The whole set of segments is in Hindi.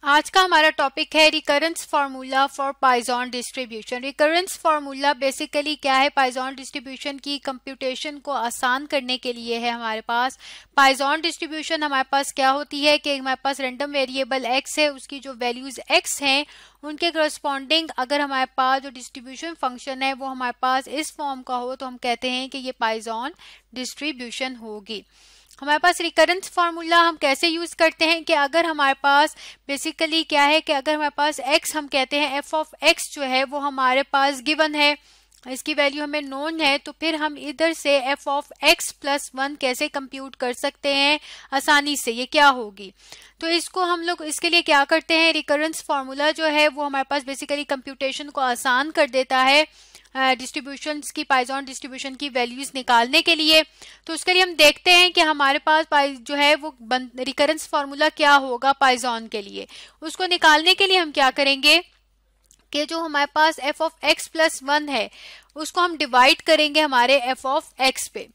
आज का हमारा टॉपिक है recurrence formula for pigeon distribution. Recurrence formula basically क्या है, पाइजन डिस्ट्रीब्यूशन की कंप्यूटेशन को आसान करने के लिए है। हमारे पास पाइजन डिस्ट्रीब्यूशन हमारे पास क्या होती है कि हमारे पास रैंडम वेरिएबल x है, उसकी जो वैल्यूज x हैं उनके करस्पॉन्डिंग अगर हमारे पास जो डिस्ट्रीब्यूशन फंक्शन है वो हमारे पास इस फॉर्म का हो तो हम कहते हैं कि ये पाइजन डिस्ट्रीब्यूशन होगी। हमारे पास रिकरेंस फार्मूला हम कैसे यूज करते हैं कि अगर हमारे पास बेसिकली क्या है कि अगर हमारे पास x हम कहते हैं f ऑफ x जो है वो हमारे पास गिवन है, इसकी वैल्यू हमें नोन है, तो फिर हम इधर से f ऑफ x प्लस 1 कैसे कंप्यूट कर सकते हैं आसानी से, ये क्या होगी। तो इसको हम लोग इसके लिए क्या करते हैं, रिकरेंस फार्मूला जो है वो हमारे पास बेसिकली कंप्यूटेशन को आसान कर देता है डिस्ट्रीब्यूशंस की, पाइजन डिस्ट्रीब्यूशन की वैल्यूज निकालने के लिए। तो उसके लिए हम देखते हैं कि हमारे पास जो है वो रिकरेंस फार्मूला क्या होगा पाइजन के लिए। उसको निकालने के लिए हम क्या करेंगे कि जो हमारे पास f ऑफ x प्लस 1 है उसको हम डिवाइड करेंगे हमारे f ऑफ x पे,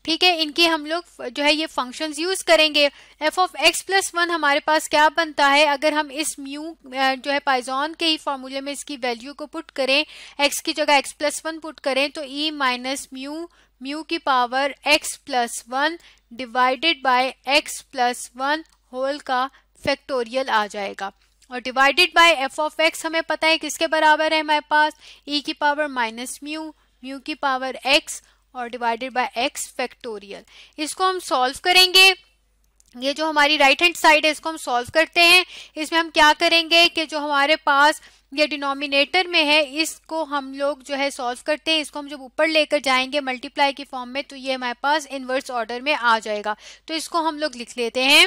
ठीक है। इनकी हम लोग जो है ये फंक्शंस यूज करेंगे। f ऑफ x प्लस 1 हमारे पास क्या बनता है, अगर हम इस म्यू जो है पाइजन के ही फॉर्मूले में इसकी वैल्यू को पुट करें, x की जगह x प्लस 1 पुट करें तो e माइनस म्यू की power x plus 1 divided by x plus 1 whole का फैक्टोरियल आ जाएगा। और divided by f of x हमें पता है किसके बराबर है, हमारे पास e की पावर माइनस म्यू की पावर x और डिवाइडेड बाय x फैक्टोरियल। इसको हम सॉल्व करेंगे, ये जो हमारी राइट हैंड साइड है इसको हम सॉल्व करते हैं। इसमें हम क्या करेंगे कि जो हमारे पास ये डिनोमिनेटर में है इसको हम लोग जो है सॉल्व करते हैं। इसको हम जब ऊपर लेकर जाएंगे मल्टीप्लाई की फॉर्म में तो ये हमारे पास इनवर्स ऑर्डर में आ जाएगा। तो इसको हम लोग लिख लेते हैं।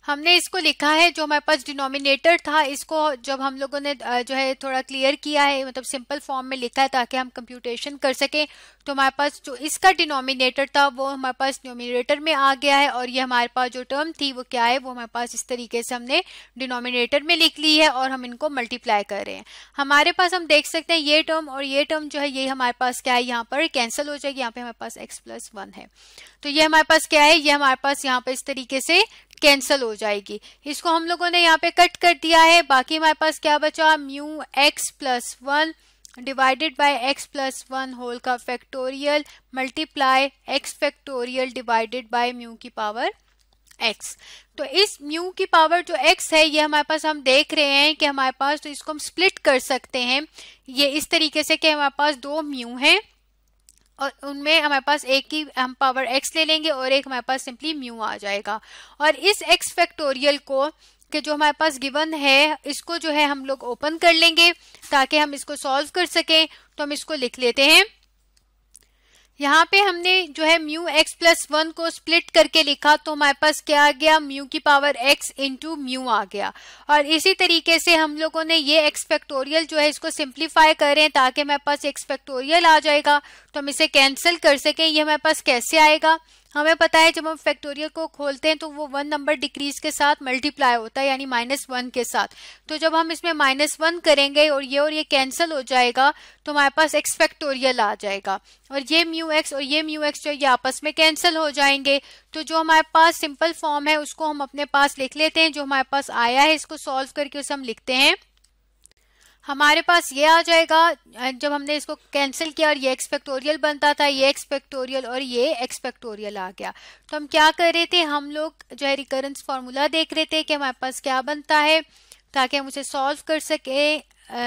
हमने इसको लिखा है, जो हमारे पास डिनोमिनेटर था इसको जब हम लोगों ने जो है थोड़ा क्लियर किया है, मतलब सिंपल फॉर्म में लिखा है ताकि हम कंप्यूटेशन कर सकें। तो हमारे पास जो इसका डिनोमिनेटर था वो हमारे पास न्यूमिनेटर में आ गया है और ये हमारे पास जो टर्म थी वो क्या है, वो हमारे पास इस तरीके से हमने डिनोमिनेटर में लिख ली है और हम इनको मल्टीप्लाई कर रहे हैं। हमारे पास हम देख सकते हैं ये टर्म और ये टर्म जो है ये हमारे पास क्या है, यहाँ पर कैंसिल हो जाएगी। यहाँ पे हमारे पास x प्लस 1 है तो ये हमारे पास क्या है, ये हमारे पास यहाँ पे इस तरीके से कैंसिल हो जाएगी। इसको हम लोगों ने यहाँ पे कट कर दिया है। बाकी हमारे पास क्या बचा, mu x plus 1 divided by x plus 1 whole का factorial multiply x factorial divided by mu की पावर x। तो इस म्यू की पावर जो x है ये हमारे पास हम देख रहे हैं कि हमारे पास, तो इसको हम स्प्लिट कर सकते हैं ये इस तरीके से कि हमारे पास दो म्यू हैं और उनमें हमारे पास एक की हम पावर x ले लेंगे और एक हमारे पास सिंपली म्यू आ जाएगा। और इस x फैक्टोरियल को कि जो हमारे पास गिवन है इसको जो है हम लोग ओपन कर लेंगे ताकि हम इसको सॉल्व कर सकें। तो हम इसको लिख लेते हैं। यहाँ पे हमने जो है म्यू x प्लस 1 को स्प्लिट करके लिखा तो हमारे पास क्या आ गया, म्यू की पावर x इंटू म्यू आ गया। और इसी तरीके से हम लोगों ने ये x फैक्टोरियल जो है इसको सिंप्लीफाई करें ताकि हमारे पास x फैक्टोरियल आ जाएगा तो हम इसे कैंसिल कर सकें। ये हमारे पास कैसे आएगा, हमें पता है जब हम फैक्टोरियल को खोलते हैं तो वो 1 नंबर डिक्रीज के साथ मल्टीप्लाई होता है यानी -1 के साथ। तो जब हम इसमें -1 करेंगे और ये कैंसिल हो जाएगा तो हमारे पास x फैक्टोरियल आ जाएगा और ये म्यू x और ये म्यू x जो ये आपस में कैंसिल हो जाएंगे। तो जो हमारे पास सिंपल फॉर्म है उसको हम अपने पास लिख लेते हैं। जो हमारे पास आया है इसको सॉल्व करके उसे हम लिखते हैं। हमारे पास ये आ जाएगा, जब हमने इसको कैंसिल किया और ये x फैक्टोरियल बनता था, ये x फैक्टोरियल और ये x फैक्टोरियल आ गया। तो हम क्या कर रहे थे, हम लोग जो है रिकरेंस फार्मूला देख रहे थे कि हमारे पास क्या बनता है ताकि हम उसे सॉल्व कर सके,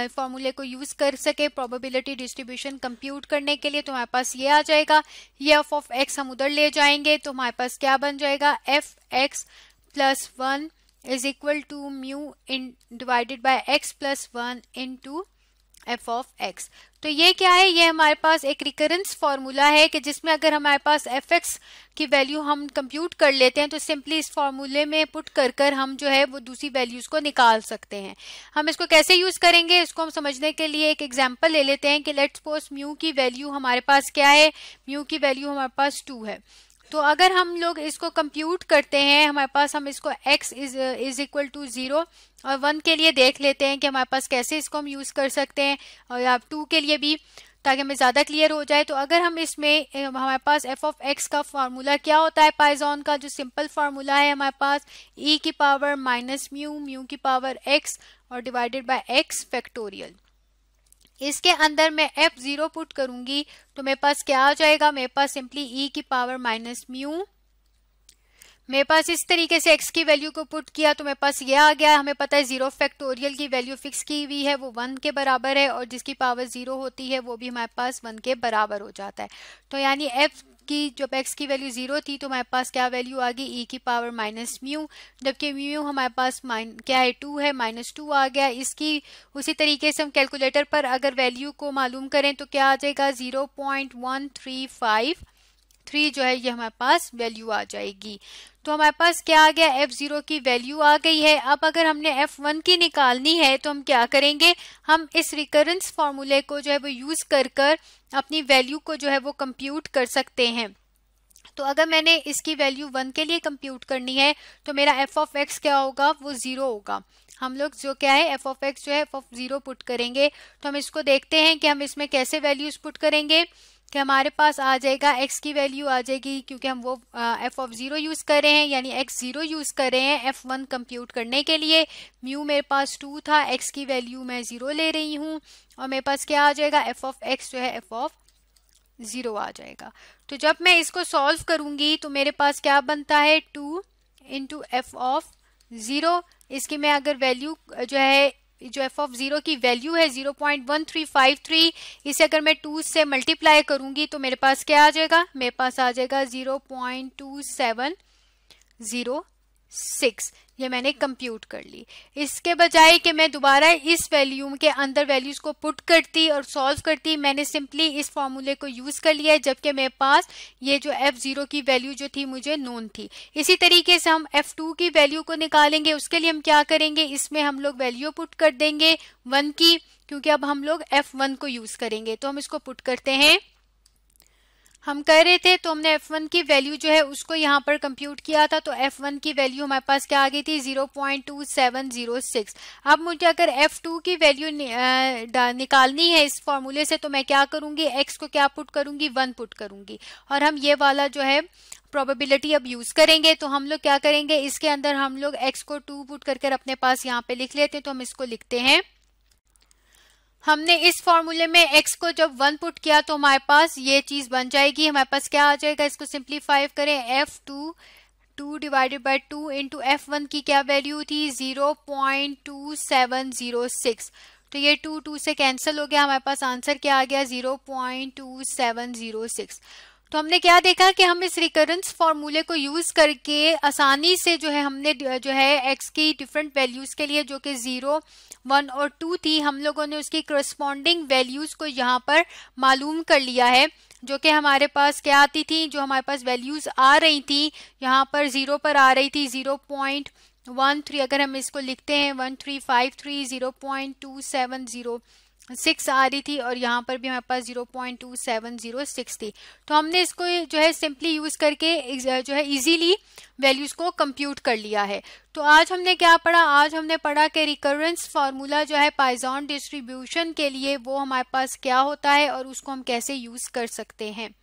फॉर्मूले को यूज कर सके प्रोबेबिलिटी डिस्ट्रीब्यूशन कंप्यूट करने के लिए। तो हमारे पास ये आ जाएगा, ये f ऑफ x हम उधर ले जाएंगे तो हमारे पास क्या बन जाएगा, f x plus 1 is equal to mu in divided by x plus 1 into f of x। तो ये क्या है, ये हमारे पास एक रिकरेंस फार्मूला है कि जिसमें अगर हमारे पास fx की वैल्यू हम कंप्यूट कर लेते हैं तो सिंपली इस फार्मूले में पुट कर हम जो है वो दूसरी वैल्यूज को निकाल सकते हैं। हम इसको कैसे यूज करेंगे इसको हम समझने के लिए एक एग्जांपल ले लेते हैं कि लेट्स सपोज म्यू की वैल्यू हमारे पास क्या है, म्यू की वैल्यू हमारे पास 2 है। तो अगर हम लोग इसको कंप्यूट करते हैं हमारे पास, हम इसको x इज इक्वल टू 0 और 1 के लिए देख लेते हैं कि हमारे पास कैसे इसको हम यूज कर सकते हैं और आप 2 के लिए भी। ताकि हमें ज़्यादा क्लियर हो जाए। तो अगर हम इसमें हमारे पास एफ ऑफ एक्स का फार्मूला क्या होता है, पाइजॉन का जो सिंपल फार्मूला है हमारे पास ई की पावर माइनस म्यू, म्यू की पावर एक्स और डिवाइडेड बाय एक्स फैक्टोरियल। इसके अंदर मैं f0 पुट करूंगी तो मेरे पास क्या आ जाएगा, मेरे पास सिंपली ई की पावर माइनस म्यू, मेरे पास इस तरीके से x की वैल्यू को पुट किया तो मेरे पास ये आ गया। हमें पता है 0 फैक्टोरियल की वैल्यू फिक्स की हुई है, वो 1 के बराबर है और जिसकी पावर 0 होती है वो भी हमारे पास 1 के बराबर हो जाता है। तो यानी f की जब x की वैल्यू 0 थी तो हमारे पास क्या वैल्यू आ गई, e की पावर माइनस म्यू, जबकि म्यू हमारे पास क्या है 2 है, -2 आ गया। इसकी उसी तरीके से हम कैलकुलेटर पर अगर वैल्यू को मालूम करें तो क्या आ जाएगा 0.1353 जो है ये हमारे पास वैल्यू आ जाएगी। तो हमारे पास क्या आ गया, f0 की वैल्यू आ गई है। अब अगर हमने f1 की निकालनी है तो हम क्या करेंगे, हम इस रिकरेंस फॉर्मूले को जो है वो यूज कर अपनी वैल्यू को जो है वो कंप्यूट कर सकते हैं। तो अगर मैंने इसकी वैल्यू 1 के लिए कंप्यूट करनी है तो मेरा f ऑफ x क्या होगा, वो 0 होगा। हम लोग जो क्या है f ऑफ x जो है f ऑफ 0 पुट करेंगे। तो हम इसको देखते हैं कि हम इसमें कैसे वैल्यूज पुट करेंगे कि हमारे पास आ जाएगा x की वैल्यू आ जाएगी, क्योंकि हम वो f ऑफ 0 यूज कर रहे हैं यानी x0 यूज कर रहे हैं f1 कंप्यूट करने के लिए। म्यू मेरे पास 2 था, x की वैल्यू मैं 0 ले रही हूँ और मेरे पास क्या आ जाएगा, f ऑफ x जो है f ऑफ 0 आ जाएगा। तो जब मैं इसको सॉल्व करूंगी तो मेरे पास क्या बनता है 2 इंटू एफ ऑफ 0। इसकी मैं अगर वैल्यू जो है जो f ऑफ 0 की वैल्यू है 0.1353, इसे अगर मैं 2 से मल्टीप्लाई करूंगी तो मेरे पास क्या आ जाएगा, मेरे पास आ जाएगा 0.2706। ये मैंने कंप्यूट कर ली। इसके बजाय कि मैं दोबारा इस वैल्यू के अंदर वैल्यूज को पुट करती और सॉल्व करती, मैंने सिंपली इस फॉर्मूले को यूज कर लिया है, जबकि मेरे पास ये जो f0 की वैल्यू जो थी मुझे नोन थी। इसी तरीके से हम f2 की वैल्यू को निकालेंगे। उसके लिए हम क्या करेंगे, इसमें हम लोग वैल्यू पुट कर देंगे 1 की, क्योंकि अब हम लोग f1 को यूज करेंगे। तो हम इसको पुट करते हैं, हम कर रहे थे तो हमने f1 की वैल्यू जो है उसको यहाँ पर कंप्यूट किया था। तो f1 की वैल्यू हमारे पास क्या आ गई थी 0.2706। अब मुझे अगर f2 की वैल्यू निकालनी है इस फॉर्मूले से तो मैं क्या करूंगी, x को क्या पुट करूंगी, 1 पुट करूंगी और हम ये वाला जो है प्रोबेबिलिटी अब यूज करेंगे। तो हम लोग क्या करेंगे, इसके अंदर हम लोग x को 2 पुट करके अपने पास यहाँ पे लिख लेते हैं। तो हम इसको लिखते हैं, हमने इस फॉर्मूले में x को जब 1 पुट किया तो हमारे पास ये चीज बन जाएगी। हमारे पास क्या आ जाएगा, इसको सिंप्लीफाई करें, f2 2 divided by 2 into f1 की क्या वैल्यू थी 0.2706। तो ये 2 से कैंसिल हो गया, हमारे पास आंसर क्या आ गया 0.2706। तो हमने क्या देखा कि हम इस रिकरेंस फॉर्मूले को यूज करके आसानी से जो है हमने जो है x की डिफरेंट वैल्यूज के लिए जो कि 0, 1 और 2 थी, हम लोगों ने उसकी करस्पॉन्डिंग वैल्यूज को यहाँ पर मालूम कर लिया है, जो कि हमारे पास क्या आती थी, जो हमारे पास वैल्यूज आ रही थी यहाँ पर 0 पर आ रही थी 0.13। अगर हम इसको लिखते हैं 1353 0.2706 आ रही थी और यहाँ पर भी हमारे पास 0.2706 थी। तो हमने इसको जो है सिंपली यूज करके जो है इजीली वैल्यूज को कंप्यूट कर लिया है। तो आज हमने क्या पढ़ा, आज हमने पढ़ा कि रिकरेंस फार्मूला जो है पाइजॉन डिस्ट्रीब्यूशन के लिए वो हमारे पास क्या होता है और उसको हम कैसे यूज कर सकते हैं।